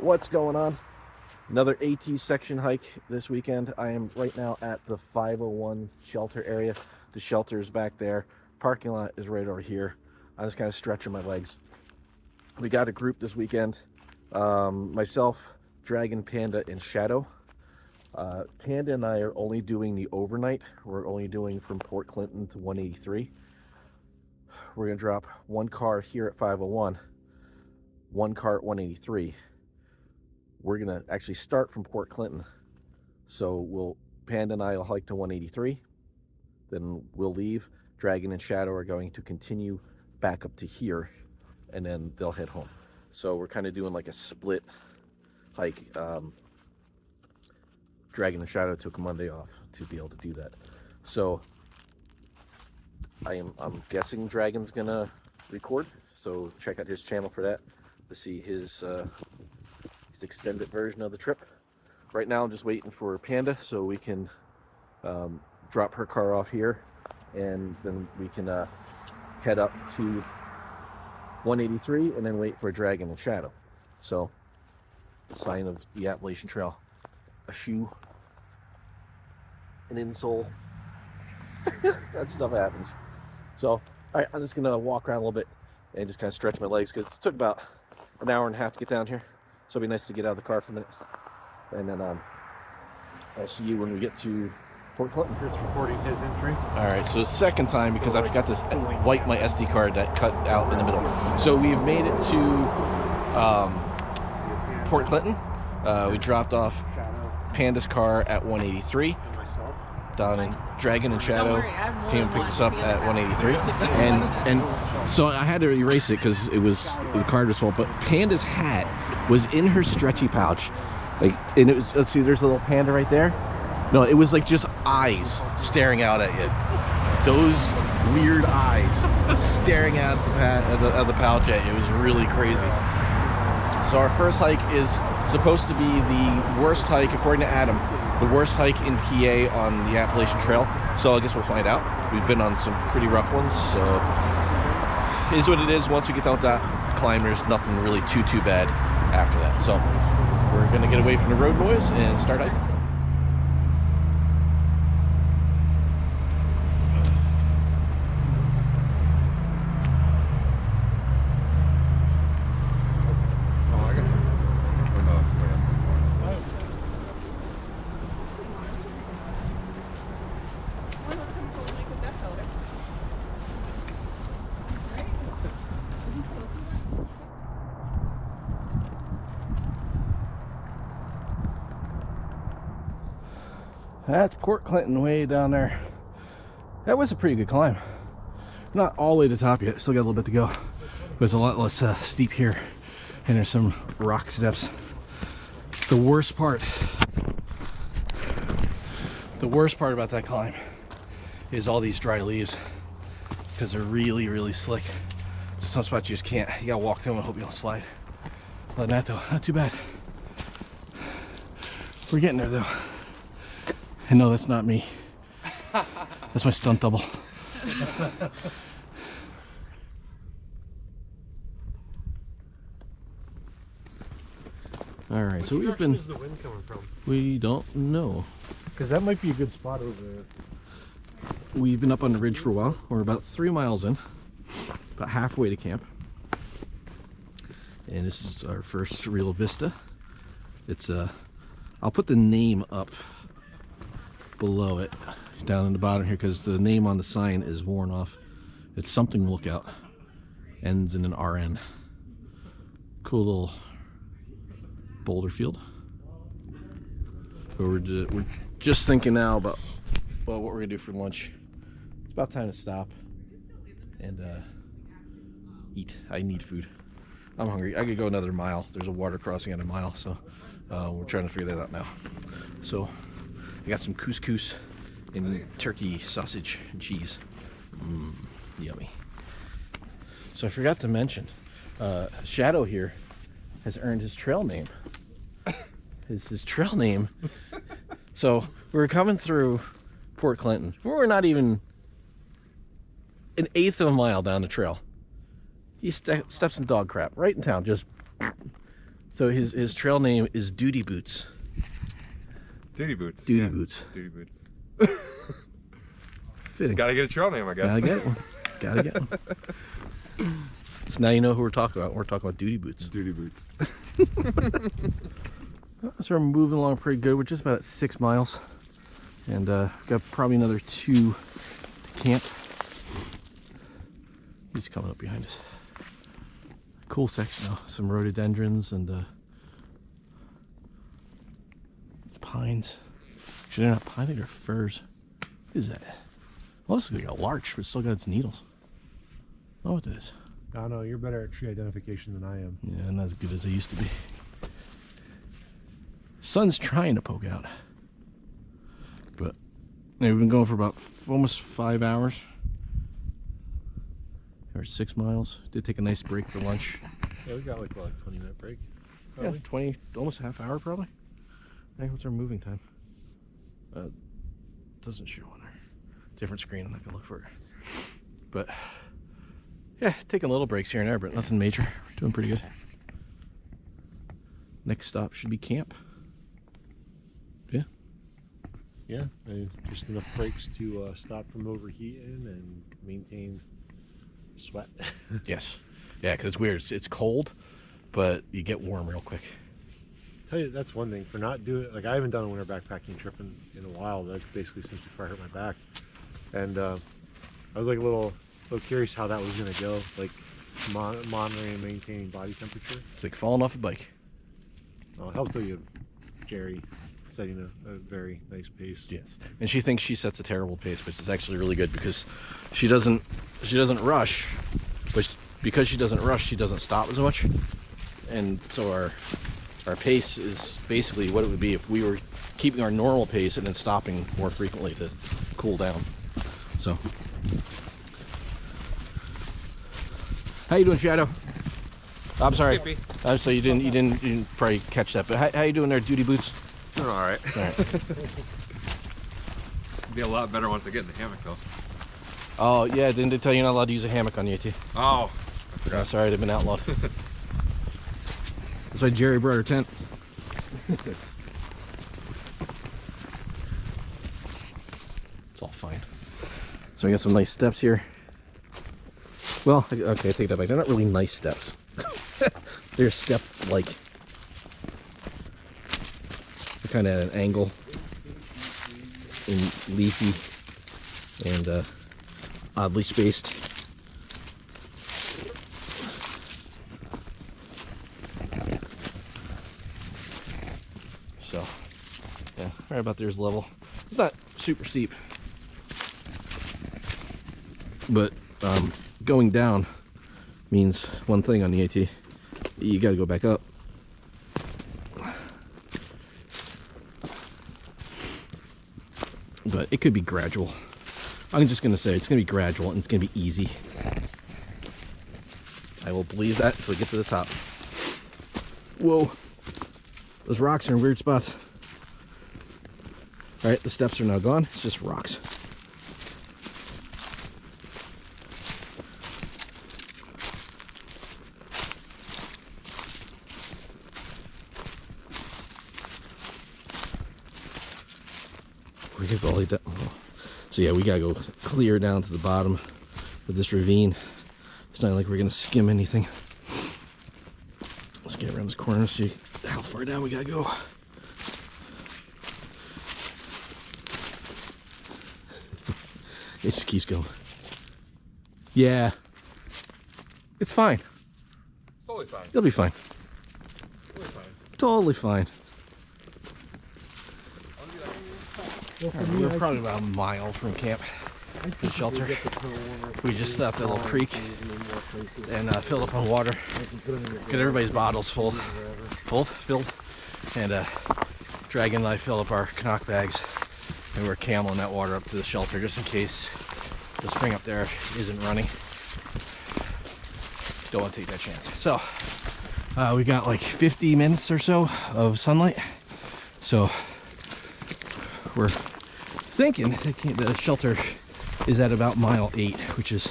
What's going on? Another AT section hike this weekend. I am right now at the 501 shelter area. The shelter is back there. Parking lot is right over here. I'm just kind of stretching my legs. We got a group this weekend. Myself, Dragon, Panda, and Shadow. Panda and I are only doing the overnight. We're only doing from Port Clinton to 183. We're going to drop one car here at 501, one car at 183. We're gonna actually start from Port Clinton, so Panda and I will hike to 183, then we'll leave. Dragon and Shadow are going to continue back up to here, and then they'll head home. So we're kind of doing like a split hike. Dragon and Shadow took Monday off to be able to do that, so I'm guessing Dragon's gonna record, so check out his channel for that to see his extended version of the trip. Right now I'm just waiting for Panda so we can drop her car off here, and then we can head up to 183 and then wait for Dragon and Shadow. So the sign of the Appalachian Trail: a shoe, an insole. That stuff happens. So all right, I'm just gonna walk around a little bit and just kind of stretch my legs because it took about an hour and a half to get down here. So it'll be nice to get out of the car for a minute, and then I'll see you when we get to Port Clinton. It's recording his entry. All right, so second time because I forgot to wipe my SD card that cut out in the middle. So we've made it to Port Clinton. We dropped off Panda's car at 183. Don and Dragon and Shadow came and picked us up at 183, and so I had to erase it because the card was full. But Panda's hat was in her stretchy pouch, like, and it was, let's see, there's a little panda right there. No, it was like just eyes staring out at you. Those weird eyes staring out at the pouch at you. It was really crazy. So our first hike is supposed to be the worst hike, according to Adam, the worst hike in PA on the Appalachian Trail. So I guess we'll find out. We've been on some pretty rough ones, so it is what it is. Once we get down with that climb, there's nothing really too bad after that. So we're gonna get away from the road noise and start hiking. That's Port Clinton way down there. That was a pretty good climb. Not all the way to the top yet, still got a little bit to go. But it's a lot less steep here, and there's some rock steps. The worst part about that climb is all these dry leaves, because they're really slick. Some spots you just can't, you gotta walk through them and hope you don't slide. Other than that though, not too bad. We're getting there though. And no, that's not me. That's my stunt double. All right, so we've been. Where's the wind coming from? We don't know. Because that might be a good spot over there. We've been up on the ridge for a while. We're about 3 miles in, about halfway to camp. And this is our first real vista. It's I'll put the name up below it, down in the bottom here, because the name on the sign is worn off. It's something Lookout, ends in an RN. Cool little boulder field. But we're just thinking now about what we're gonna do for lunch. It's about time to stop and eat. I need food. I'm hungry. I could go another mile. There's a water crossing at a mile, so we're trying to figure that out now. So I got some couscous and turkey sausage and cheese. Yummy. So I forgot to mention, Shadow here has earned his trail name. His trail name. So we were coming through Port Clinton. We were not even an eighth of a mile down the trail. He steps in dog crap right in town, just So his trail name is Duty Boots. Duty boots. Duty boots. Duty boots. Fitting. Gotta get a trail name, I guess. Gotta get one. Gotta get one. So now you know who we're talking about. We're talking about Duty Boots. Duty boots. So we're moving along pretty good. We're just about at 6 miles. And got probably another 2 to camp. He's coming up behind us. Cool section though. Some rhododendrons and it's pines. Actually, they're not pine, they're firs. What is that? Well, this looks like a larch, but it's still got its needles. I don't know what that is. I don't know, you're better at tree identification than I am. Yeah, not as good as I used to be. Sun's trying to poke out. But we've been going for about almost 5 hours. Or 6 miles. Did take a nice break for lunch. Yeah, we got like what, 20-minute break? Probably. Yeah, 20, almost a half hour probably. Hey, what's our moving time? Doesn't show on our different screen. I'm not gonna look for it. But yeah, taking little breaks here and there, but nothing major. Doing pretty good. Next stop should be camp. Yeah. Yeah, just enough breaks to stop from overheating and maintain sweat. Yes. Yeah, because it's weird. It's cold, but you get warm real quick. Tell you, that's one thing for not doing, like I haven't done a winter backpacking trip in a while. That's basically since before I hurt my back. And I was like a little curious how that was going to go, like monitoring and maintaining body temperature. It's like falling off a bike. Well, it helps that you have Jerry setting a very nice pace. Yes. And she thinks she sets a terrible pace, but it's actually really good because she doesn't rush, but because she doesn't rush, she doesn't stop as much. And so our pace is basically what it would be if we were keeping our normal pace and then stopping more frequently to cool down. So how you doing, Shadow? I'm sorry. So you didn't probably catch that, but how you doing there, Duty Boots? Doing all right. All right. Be a lot better once I get in the hammock though. Oh yeah, didn't they tell you you're not allowed to use a hammock on the AT? Oh, I Oh, forgot. sorry, they've been outlawed. That's why Jerry brought her tent. It's all fine. So we got some nice steps here. Well, okay, I take that back. They're not really nice steps. They're step-like. They're kind of at an angle and leafy and oddly spaced. So, yeah, right about there's level. It's not super steep, but going down means one thing on the AT. You got to go back up. But it could be gradual. I'm just going to say it's going to be gradual and it's going to be easy. I will believe that until we get to the top. Whoa. Those rocks are in weird spots. All right, the steps are now gone. It's just rocks. We could go like that. So yeah, we gotta go clear down to the bottom of this ravine. It's not like we're gonna skim anything. Let's get around this corner and see how far down we gotta go. It just keeps going. Yeah. It's fine. It's totally fine. You'll be fine. Totally fine. Totally fine. Well, We're probably about a mile from camp. The shelter. We just stopped at a little creek and filled up on water. Get everybody's bottles filled, and Dragon and I filled up our Canuck bags, and we're cameling that water up to the shelter just in case the spring up there isn't running. Don't want to take that chance. So we got like 50 minutes or so of sunlight. So we're thinking the shelter is at about mile 8, which is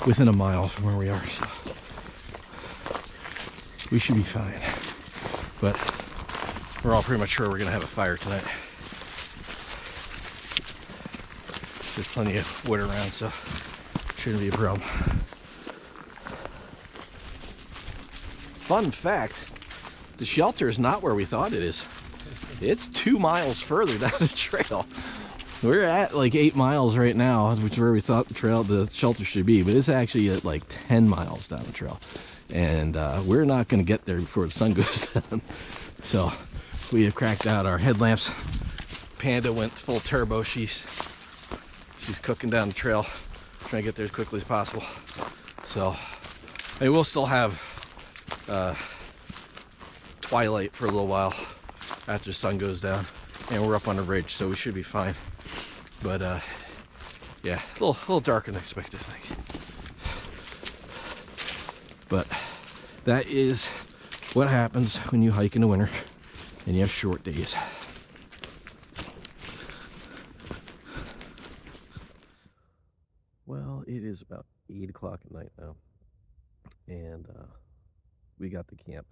within a mile from where we are. So we should be fine. but we're all pretty much sure we're gonna have a fire tonight. There's plenty of wood around, so shouldn't be a problem. Fun fact, the shelter is not where we thought it is. It's 2 miles further down the trail. We're at like 8 miles right now, which is where we thought the shelter should be, but it's actually at like 10 miles down the trail. And we're not gonna get there before the sun goes down. So we have cracked out our headlamps. Panda went full turbo. She's cooking down the trail, trying to get there as quickly as possible. So I mean, we'll still have twilight for a little while after the sun goes down, and we're up on the ridge, so we should be fine. But yeah, a little darker than expected, I think. But that is what happens when you hike in the winter and you have short days. Well, it is about 8 o'clock at night now, and we got to camp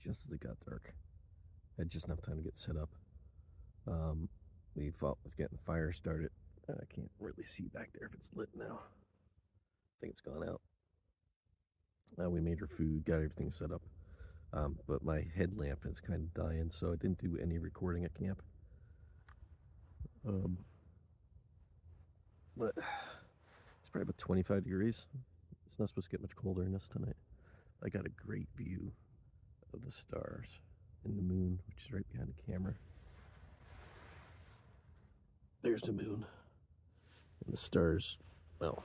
just as it got dark. Had just enough time to get set up. We fought with getting the fire started. I can't really see back there if it's lit now. I think it's gone out. We made our food, got everything set up. But my headlamp is kind of dying, so I didn't do any recording at camp. But it's probably about 25 degrees. It's not supposed to get much colder than this tonight. I got a great view of the stars and the moon, which is right behind the camera. There's the moon. And the stars, well,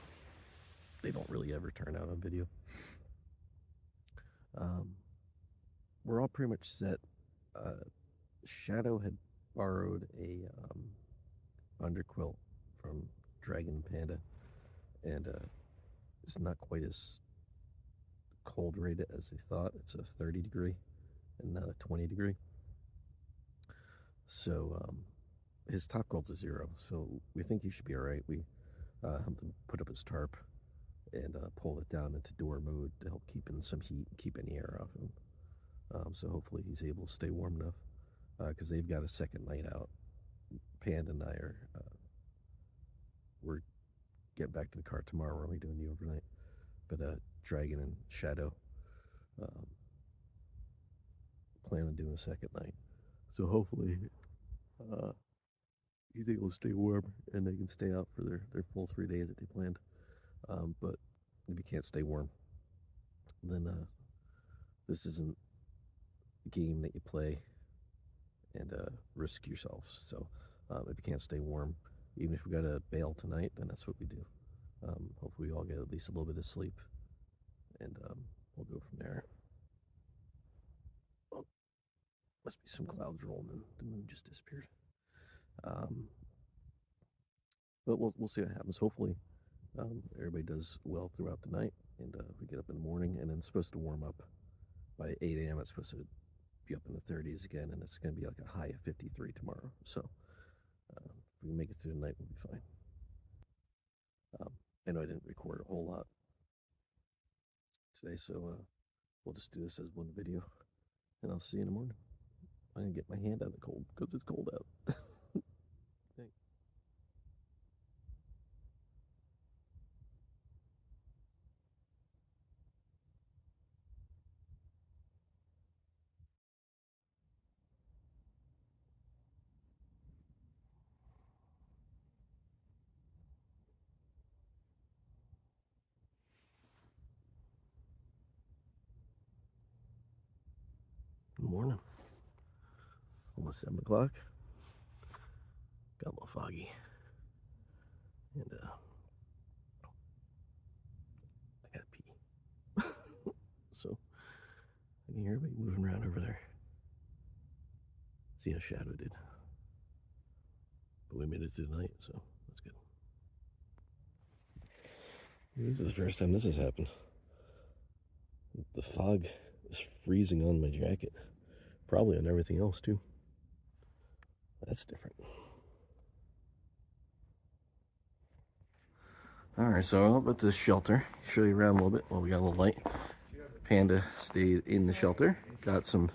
they don't really ever turn out on video. We're all pretty much set. Shadow had borrowed a underquilt from Dragon Panda, and it's not quite as cold rated as they thought. It's a 30 degree and not a 20 degree. So his top quilt's a 0, so we think he should be all right. We helped him put up his tarp and pull it down into door mode to help keep in some heat and keep any air off him. So hopefully he's able to stay warm enough, because they've got a second night out. Panda and I are we're getting back to the car tomorrow. We're only doing the overnight, but Dragon and Shadow plan on doing a second night. So hopefully he's able to stay warm and they can stay out for their full 3 days that they planned. But if you can't stay warm, then this isn't a game that you play and risk yourself. So if you can't stay warm, even if we got to bail tonight, then that's what we do. Hopefully we all get at least a little bit of sleep, and we'll go from there. Oh, must be some clouds rolling in. The moon just disappeared. But we'll see what happens. Hopefully everybody does well throughout the night, and we get up in the morning, and then it's supposed to warm up by 8 a.m. It's supposed to be up in the 30s again, and it's going to be like a high of 53 tomorrow. So if we can make it through the night, we'll be fine. I know I didn't record a whole lot today, so we'll just do this as one video, and I'll see you in the morning. I'm going to get my hand out of the cold because it's cold out. Thanks. Good morning. Almost 7 o'clock. Got a little foggy. And I gotta pee. So I can hear everybody moving around over there. See how Shadow did. But we made it through the night, so that's good. This is the first time this has happened. The fog is freezing on my jacket. Probably on everything else too. That's different. Alright, so I'll put this shelter. Show you around a little bit while we got a little light. Panda stayed in the shelter. Got some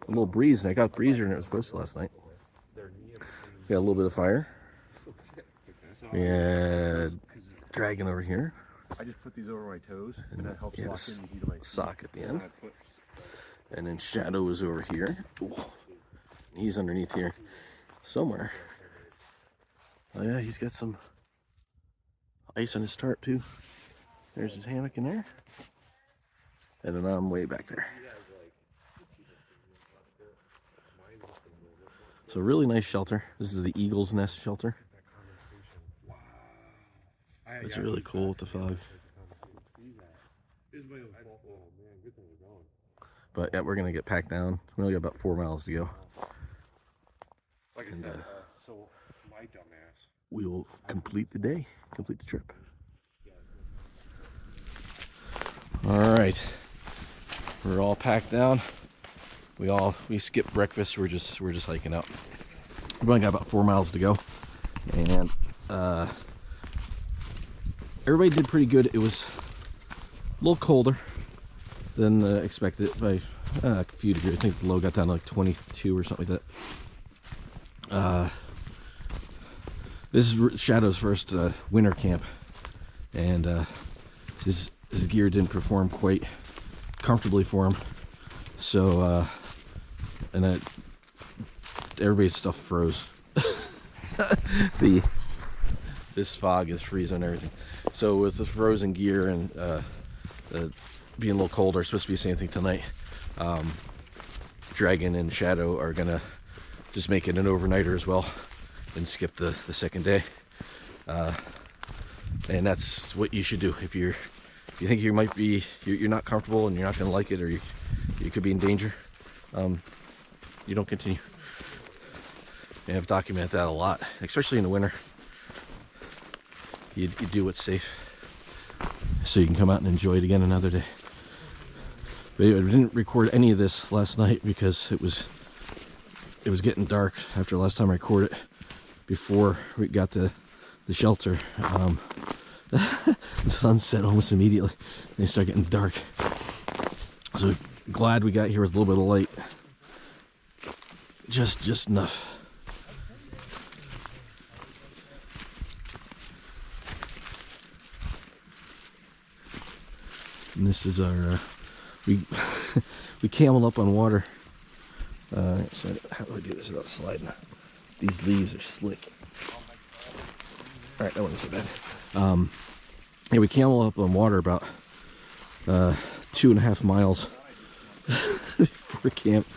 a little breeze, and I got breezer than it was supposed to last night. Got a little bit of fire. Yeah, dragon over here. I just put these over my toes, and that helps Yeah, lock in the heat of my feet. sock at the end. And then Shadow is over here. Ooh. He's underneath here somewhere. Oh yeah, he's got some ice on his tarp too. There's his hammock in there. And then I'm way back there. So really nice shelter. This is the Eagle's Nest shelter. It's really cool with the fog. But yeah, we're gonna get packed down. We only got about 4 miles to go. Like I said, so my dumbass. We will complete the day, complete the trip. All right, we're all packed down. We skipped breakfast. We're just hiking out. We've only got about 4 miles to go, and everybody did pretty good. It was a little colder than expected by a few degrees. I think the low got down to like 22 or something like that. This is Shadow's first winter camp, and his gear didn't perform quite comfortably for him. So, and everybody's stuff froze. This fog is freezing everything. So with the frozen gear and being a little colder, it's supposed to be the same thing tonight. Dragon and Shadow are gonna just make it an overnighter as well and skip the second day. And that's what you should do if you think you might be you're not comfortable and you're not gonna like it, or you could be in danger. You don't continue. And I've documented that a lot, especially in the winter. You do what's safe so you can come out and enjoy it again another day. But anyway, we didn't record any of this last night because it was getting dark after the last time I recorded. Before we got to the shelter, the sun set almost immediately and it started getting dark. So glad we got here with a little bit of light, just enough. And this is our we camel up on water. So how do I do this without sliding? These leaves are slick. All right, that wasn't so bad. Yeah, we camel up on water about 2.5 miles before camp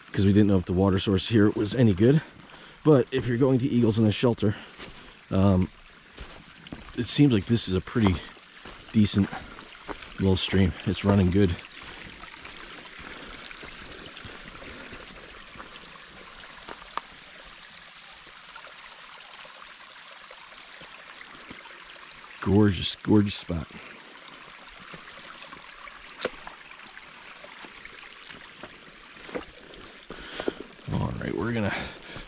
because we didn't know if the water source here was any good. But if you're going to Eagles Nest shelter, it seems like this is a pretty decent little stream. It's running good. Gorgeous spot. All right, we're gonna,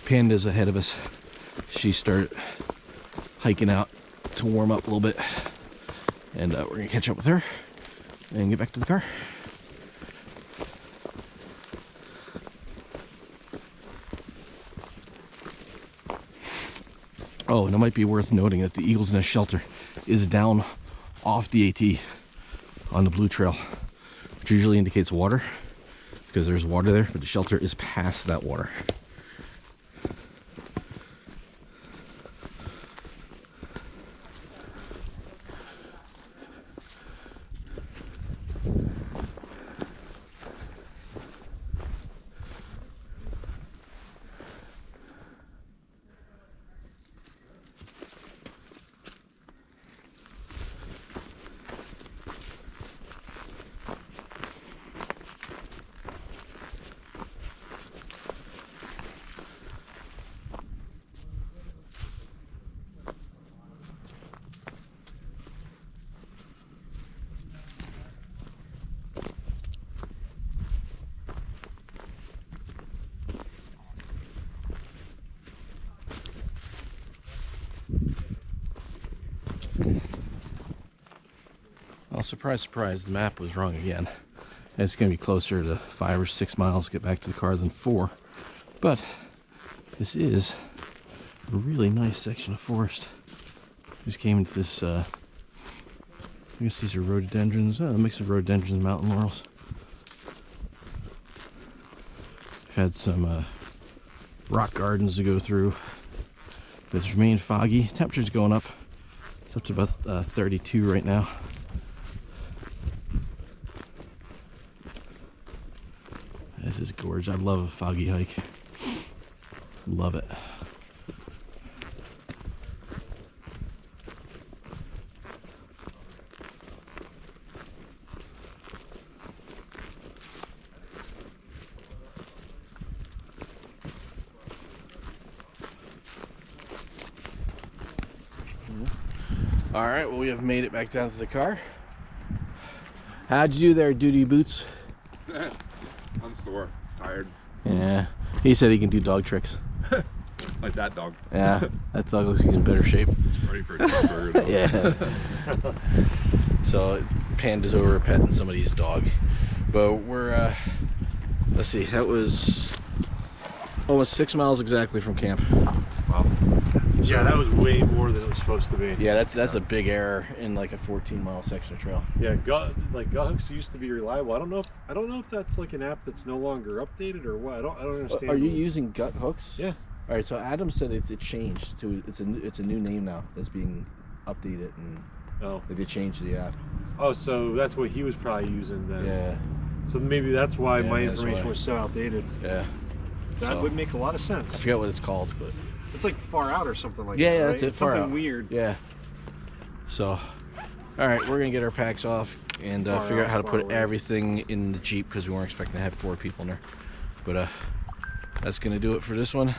Panda's ahead of us. She started hiking out to warm up a little bit, and we're gonna catch up with her and get back to the car. Oh, and it might be worth noting that the Eagles Nest shelter is down off the AT on the Blue Trail, which usually indicates water because there's water there, but the shelter is past that water. Well, surprise, surprise, the map was wrong again. And it's going to be closer to 5 or 6 miles to get back to the car than 4. But this is a really nice section of forest. Just came into this, I guess these are rhododendrons. Oh, a mix of rhododendrons and mountain laurels. Had some rock gardens to go through. It's remained foggy. Temperature's going up. It's up to about 32 right now. This is gorgeous. I love a foggy hike. Love it. All right, well, we have made it back down to the car. How'd you do there, Duty Boots? I'm sore, tired. Yeah, he said he can do dog tricks. Like that dog. Yeah, that dog looks like he's in better shape. Ready for a cheeseburger. Yeah. So Panda's over petting somebody's dog, but we're let's see, that was almost 6 miles exactly from camp. Wow. Yeah, that was way more than it was supposed to be. Yeah, that's a big error in like a 14-mile section of trail. Yeah, gut hooks used to be reliable. I don't know if that's like an app that's no longer updated or what. I don't understand. Are you using gut hooks? Yeah. All right, so Adam said it changed to it's a new name now that's being updated, and they changed the app. Oh, so that's what he was probably using then. Yeah. So maybe that's why Yeah, my that's information why. was so outdated. Yeah. That would make a lot of sense. I forget what it's called, but it's like far out or something like that. yeah, right? that's it. It's Far something out. weird. Yeah. So, all right, we're gonna get our packs off and figure out how to put everything in the Jeep because we weren't expecting to have 4 people in there. But that's gonna do it for this one.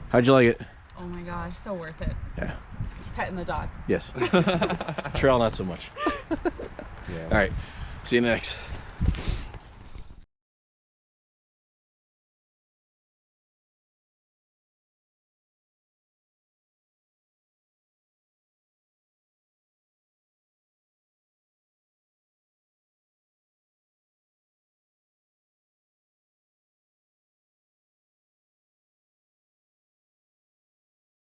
How'd you like it? Oh my gosh, so worth it. Yeah. Just petting the dog. Yes. Trail, not so much. Yeah. All right. See you next.